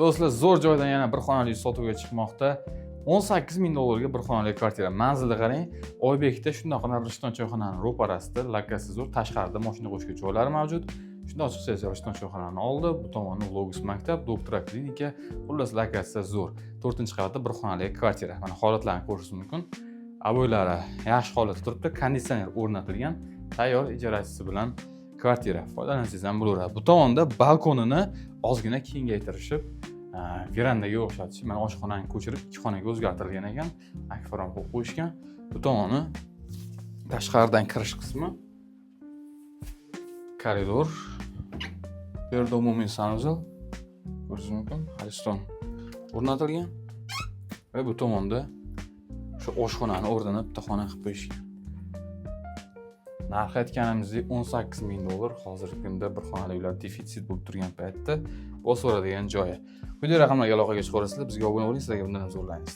Do'stlar, zo'r joydan yana bir xonali sotuvga chiqmoqda. 18 ming dollarga bir xonali kvartira. Manzilni qarang. Oybekda shunday Rishton choyxonaning ro'parasida, lokasi zo'r, tashqarida mashina qo'yishga joylari mavjud. Shunday ochiqcha Rishton choyxonaning oldi, bu tomoni Logos maktab, doktora klinika, xullas lokasi zo'r. 4-qavatda bir xonali kvartira. Mana holatlarini ko'rishingiz mumkin. Abo'ylari yaxshi holatda turibdi, konditsioner o'rnatilgan, tayyor ijarachisi bilan kvartira. Foydalansangiz ham bo'laveradi. Bu tomonda balkonini ozgina kengaytirishib, verandaga o'xshatish, mana oshxonani ko'chirib ikki xonaga o'zgartirilgan ekan, akvaram qo'yib qo'yishgan. Bu tomoni tashqaridan kirish qismi, koridor, bu yerda umumiy sanuzel ko'rishingiz mumkin, Ariston o'rnatilgan va bu tomonda shu oshxonani o'rnini bitta xona qilib qo'yishgan. Narxi aytganimizdek 18 ming dollar, hozirgi kunda bir xonali uylar defitsit bo'lib turgan paytda bosib oladigan joyi. Quyidagi raqamlarga aloqaga chiqib olasizlar, bizga obuna bo'ling, sizlarga bundan ham zo'rlaymiz.